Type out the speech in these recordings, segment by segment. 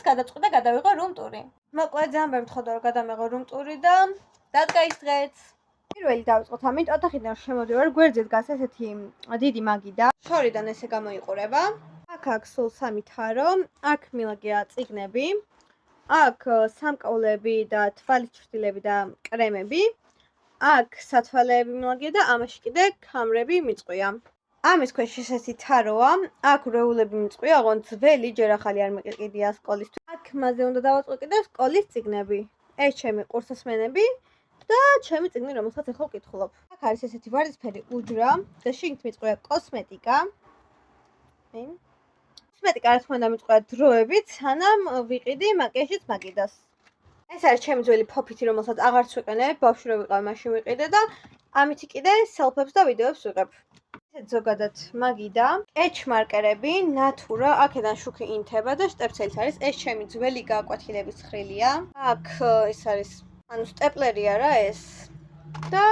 გადაწყვიტა გადავიღო room tour-ი. მოკლედ ძალიან ბევრი მთხოვდა რომ გადამეღო room tour-ი და დადგაისდღეთ. პირველი დავიწყოთ ამით, ოთახიდან შემოდივარ, გვერდზე დგას ესეთი დიდი მაგიდა. შორიდან ესე გამოიყურება. აქ აქვს სულ 3 თარო, აქ მილაგია წიგნები. აქ სამკაულები და თვალის ჩრდილები და კრემები. აქ სათვალეები მილაგია და ამაში კიდე ქამრები მიწყვია. ამის ქვეშ ესეთი თაროა, აქ რეულები მიწყვია, ოღონდ ძველი, ჯერ ახალი არ მიყიდია სკოლისთვის. აქ მასზე უნდა დავაწყო კიდე სკოლის წიგნები. ეს ჩემი კურსასმენები და ჩემი წიგნი, რომელსაც ახლა ვკითხულობ. აქ არის ესეთი ვარდისფერი უჯრა და შიგნით მიწყვია კოსმეტიკა. კოსმეტიკა რა თქმა უნდა მიწყვია დროებით, სანამ ვიყიდი მაკიაჟის მაგიდას. ეს არის ჩემი ძველი ფოფითი, რომელსაც აღარც ვიყენებ, ბავშვი რო ვიყავ მაშინ ვიყიდე და ამითი კიდე სელფებს და ვიდეოებს ვიღებ. ესეთ ზოგადად მაგიდა, ეჩ-მარკერები, ნატურა, აქედან შუქი ინთება და შტეპსელიც არის. ეს ჩემი ძველი გააკვეთილების ცხრილია. აქ ეს არის, ანუ სტეპლერია რა ეს. და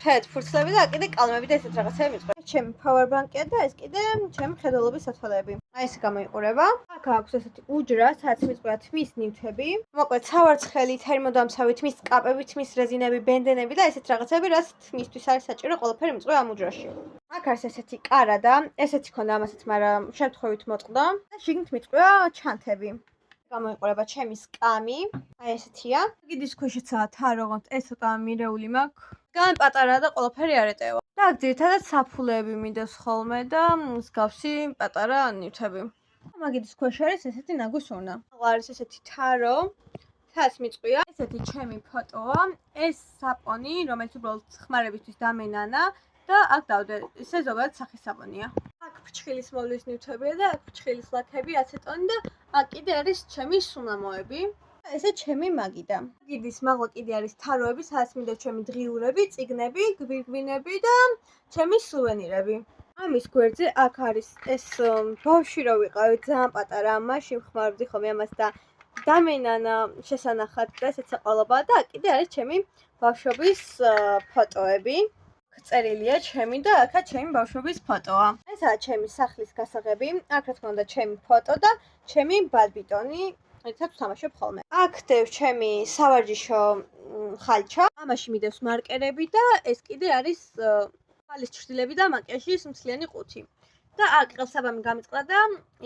თეთრ ფურცლები და კიდე კალმები და ესეთ რაღაცები მიწყვია. ეს ჩემი powerbank-ია და ეს კიდე ჩემი მხედველობის სათვალეები. აი ესე გამოიყურება. აქ აქვს ესეთი უჯრა, სადაც მიწყვია თმის ნივთები. მოკლედ სავარცხელი, თერმოდამცავი, თმის კაპები, თმის რეზინები, ბენდენები და ესეთ რაღაცები, რაც თმისთვის არის საჭირო, ყველაფერი მიწყვია ამ უჯრაში. აქ არის ესეთი კარადა, ესეთი ქონდა ამასაც, მაგრამ შემთხვევით მოწყდა და შიგნით მიწყვია ჩანთები. გამოიყურება ჩემი სკამი, აი ესეთია. გიდის ქვეშიცაა თარო, ეს ცოტა მირეული მაქვს. ძალიან პატარაა და ყველაფერი არ ეტევა. და აქ ძირითადად საფულეები მინდებს ხოლმე და მსგავსი პატარა ნივთები. მაგიდის ქვეშ არის ესეთი ნაგვის urna. არის ესეთი თარო, სადაც მიწყვია ესეთი ჩემი ფოტოა. ეს საპონი, რომელიც უბრალოდ ხმარებისთვის დამენანა და აქ დავდე, ესე ზოგადად სახის საპონია. აქ ფრჩხილის მოვლის ნივთებია და აქ ფრჩხილის ლაქები, აცეტონი და აქ კიდე არის ჩემი სუნამოები. ესე ჩემი მაგიდა. მაგიდის მაღლა კიდე არის თაროები, სადაც მინდა ჩემი დღიურები, წიგნები, გვირგვინები და ჩემი სუვენირები. ამის გვერდზე აქ არის ეს ბავშვი რო ვიყავი, ძალიან პატარა, მაშინ ვხმარობდი ხოლმე ამას და დამენანა შესანახად და ესეც საყოველობაა და აქ კიდე არის ჩემი ბავშვობის ფოტოები. წერილია ჩემი და აქა ჩემი ბავშვობის ფოტოა. ესაა ჩემი სახლის გასაღები, აქ რა თქმა უნდა ჩემი ფოტო და ჩემი ბადბიტონი, რითაც ვთამაშობ ხოლმე. აქ დევ ჩემი სავარჯიშო ხალჩა, ამაში მიდევს მარკერები და ეს კიდე არის თვალის ჩრდილები და მაკიაჟის მთლიანი ყუთი. და აქ ყელსაბამი გამიწყდა და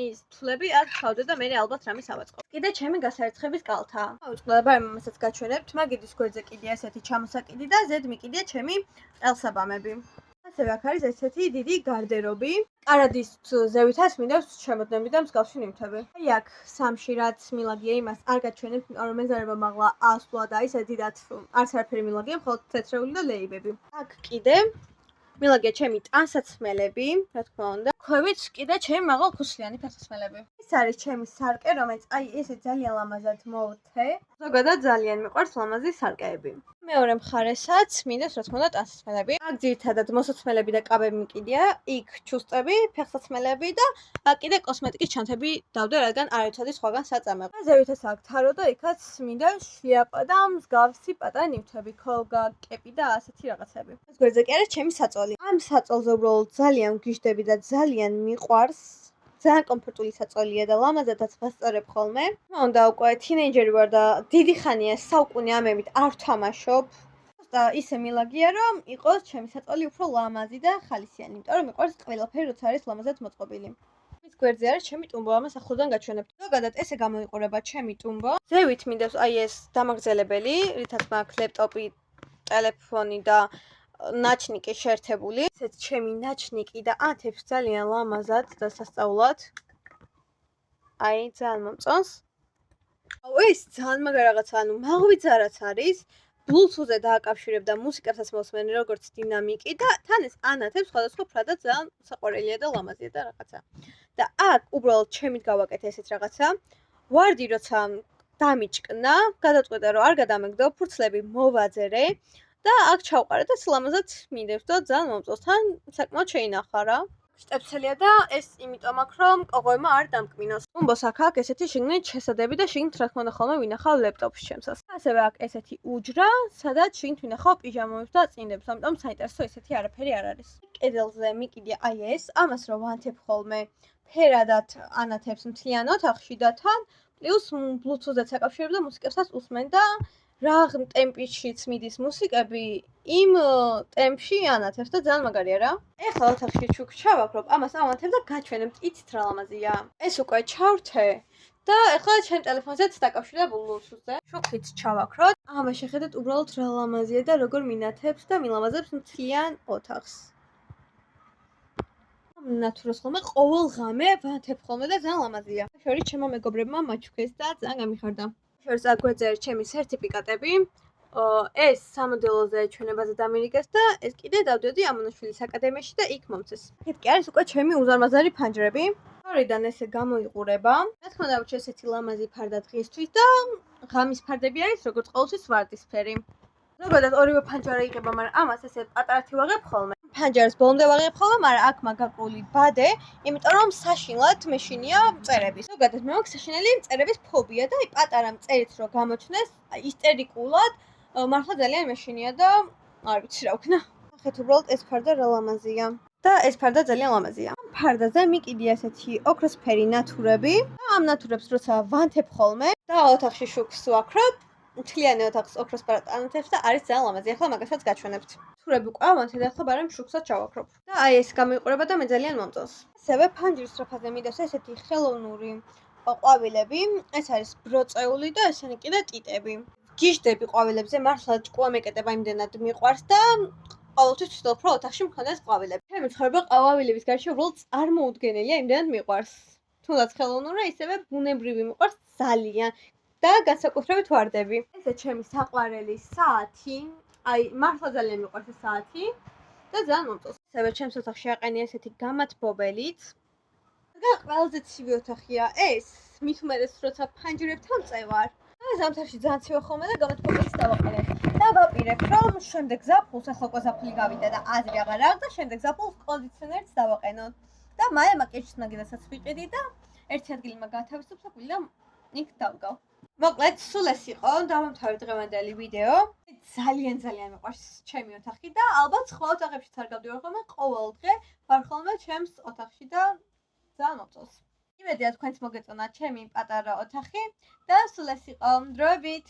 ის თვლები აქ ჩავდე და მე ალბათ რამის ავაწყო. კიდე ჩემი გასარიცხების კალთა. ავიწყდა და ბარემასაც გაჩვენებთ, მაგიდის გვერდზე კიდე ესეთი ჩამოსაკიდი და ზედ მიკიდია ჩემი ყელსაბამები. ასევე აქ არის ესეთი დიდი გარდერობი. კარადის ზევითაც მინდევს შემოდნები და მსგავსი ნივთები. აი აქ სამში რაც მილაგია იმას არ გაჩვენებთ, რომ მეზარება მაღლა ასვლა და ისე დიდად არც არაფერი მილაგია, მხოლოდ თეთრეული და ლეიბები. აქ კიდე მილაგია ჩემი ტანსაცმელები, რა თქმა უნდა. ქვევით კიდე ჩემი მაღალქუსლიანი ფეხსაცმელები. ეს არის ჩემი სარკე, რომელიც აი ესე ძალიან ლამაზად მოვთე. ზოგადად ძალიან მიყვარს ლამაზი სარკეები. მეორე მხარესაც მინდებს რა თქმა უნდა ტანსაცმელები. აქ ძირითადად მოსაცმელები და კაბები მიკიდია, იქ ჩუსტები, ფეხსაცმელები და აქ კიდე კოსმეტიკის ჩანთები დავდე, რადგან არავითარი სხვაგან საწამებ. ზევითაც აქ თარო და იქაც მინდა შლიაპა და მსგავსი პატარა ნივთები, ქოლგა, კეპი და ასეთი რაღაცები. ეს გვერდზე კი არის ჩემი საწოლი. ამ საწოლზე უბრალოდ ძალიან ვგიჟდები და ძალიან მიყვარს. ძალიან კომფორტული საწოლია და ლამაზადაც ვასწორებ ხოლმე. უნდა უკვე თინეიჯერი ვარ და დიდი ხანია საუკუნე ამებით არ ვთამაშობ. და ისე მილაგია რომ იყოს ჩემი საწოლი უფრო ლამაზი და ხალისიანი, იმიტომ რომ მიყვარს ყველაფერი როცა არის ლამაზად მოწყობილი. მის გვერდზე არის ჩემი ტუმბო, ამას ახლოდან გაჩვენებთ. ზოგადად ესე გამოიყურება ჩემი ტუმბო. ზევით მინდებს აი ეს დამაგრძელებელი, რითაც მაქვს ლეპტოპი, ტელეფონი და ნაჩნიკი შეერთებული. ესეც ჩემი ნაჩნიკი და ათებს ძალიან ლამაზად და სასწაულად. აი ძალიან მომწონს. აუ ეს ძალიან მაგარ რაღაცა, ანუ მაღვიძა რაც არის, ბლუთუზე დააკავშირებ და მუსიკასაც მოსმენ როგორც დინამიკი და თან ეს ანათებს სხვადასხვა ფრად და ძალიან საყვარელია და ლამაზია და რაღაცა. და აქ უბრალოდ ჩემით გავაკეთე ესეთ რაღაცა. ვარდი როცა დამიჭკნა, გადაწყვეტა რომ არ გადამეგდო, ფურცლები მოვაძერე. და აქ ჩავყარე და ლამაზად მინდებს და ძალიან მომწონს. თან საკმაოდ შეინახა რა. შტეპსელია და ეს იმიტომ აქვს რომ კოღოემა არ დამკმინოს. ტუმბოს აქ აქვს ესეთი შიგნით შესადები და შიგნით რა თქმა უნდა ხოლმე ვინახავ ლეპტოპს ჩემსას. ასევე აქვს ესეთი უჯრა, სადაც შიგნით ვინახავ პიჟამოებს და წინდებს, ამიტომ საინტერესო ესეთი არაფერი არ არის. კედელზე მიკიდია აი ეს, ამას რომ ვანთებ ხოლმე ფერადად ანათებს მთლიან ოთახში და თან პლუს Bluetooth-დაც აკავშირებ და მუსიკებსაც უსმენ და რა ტემპიშიც მიდის მუსიკები, იმ ტემპში ანათებს და ძალიან მაგარია რა. ეხლა ოთახში ჩუქ ჩავაქრობ, ამას ავანთებ და გაჩვენებთ. იცით რა ლამაზია? ეს უკვე ჩავრთე და ეხლა ჩემ ტელეფონზეც დაკავშირდა Bluetooth-ზე. ჩუქით ჩავაქროთ. ამას შეხედეთ უბრალოდ რა ლამაზია და როგორ მინათებს და მილამაზებს მთლიან ოთახს. ნატურას ხოლმე ყოველ ღამე ვანთებ ხოლმე და ძალიან ლამაზია. შორის ჩემო მეგობრებმა მაჩუქეს და ძალიან გამიხარდა. შორის აგვეძე ჩემი სერტიფიკატები. ეს სამოდელოზე ჩვენებაზე დამირიგეს და ეს კიდე დავდიოდი ამონაშვილის აკადემიაში და იქ მომწეს. იქ კი არის უკვე ჩემი უზარმაზარი ფანჯრები. შორიდან ესე გამოიყურება. რა თქმა უნდა, უჩვენე ესეთი ლამაზი ფარდა დღისთვის და ღამის ფარდები არის როგორც ყოველთვის ვარდისფერი. ზოგადად ორივე ფანჯარა იღება, მაგრამ ამას ესე პატარათი ვაღებ ხოლმე. ფანჯარას ბოლომდე ვაღებ ხოლმე, მაგრამ აქ მაგაკრული ბადე, იმიტომ რომ საშინლად მეშინია წერები. ზოგადად მე მაქვს საშინელი წერების ფობია და აი პატარა წერით რო გამოჩნდეს, აი ისტერიკულად მართლა ძალიან მეშინია და არ ვიცი რა ვქნა. ნახეთ უბრალოდ ეს ფარდა რა ლამაზია. და ეს ფარდა ძალიან ლამაზია. ამ ფარდაზე მიკიდია ესეთი ოქროსფერი ნათურები. და ამ ნათურებს როცა ვანთებ ხოლმე და ოთახში შუქს ვაქრობ, მთლიანი ოთახს ოქროსფერად ანათებს და არის ძალიან ლამაზი. ახლა მაგასაც გაჩვენებთ. ნათურები უკვე ავანთე და ახლა ბარემ შუქსაც ჩავაქრობ. და აი ეს გამოიყურება და მე ძალიან მომწონს. ასევე ფანჯრის სტროფაზე მიდევს ესეთი ხელოვნური ყვავილები. ეს არის ბროწეული და ესენი კიდე ტიტები. გიჟდები ყვავილებზე, მართლა ჭკუა მეკეტება იმდენად მიყვარს და ყოველთვის ვცდილობ რომ ოთახში მქონდეს ყვავილები. ჩემი ცხოვრება ყვავილების გარშე უბრალოდ წარმოუდგენელია, იმდენად მიყვარს. თუნდაც ხელოვნური, ისევე ბუნებრივი მიყვარს ძალიან და განსაკუთრებით ვარდები. ესე ჩემი საყვარელი საათი, აი მართლა ძალიან მიყვარს ეს საათი და ძალიან მომწონს. ასევე ჩემს ოთახში აყენია ესეთი გამათბობელით. და ყველაზე ცივი ოთახია ეს, მით უმეტეს როცა ფანჯრებთან წევარ. ზამთარში ძალიან ცივია ხოლმე და გამათბობელიც დავაყენებ. და ვაპირებ რომ შემდეგ ზაფხულს, ახლა უკვე ზაფხული გავიდა და აზრი აღარ აქვს და შემდეგ ზაფხულს კონდიციონერიც დავაყენოთ. და მაია მაკიაჟის მაგიდასაც ვიყიდი და ერთი ადგილი მაგათავისუფლებ და გვიდა იქ დავგავ. მოკლედ, სულ ეს იყო დავამთავრე დღევანდელი ვიდეო. ძალიან მიყვარს ჩემი ოთახი და ალბათ სხვა ოთახებშიც არ გავდივარ ხოლმე, ყოველ დღე ვარ ხოლმე ჩემს ოთახში და ძალიან მომწონს. იმედია თქვენც მოგეწონათ ჩემი პატარა ოთახი და სულ ეს იყო. დროებით!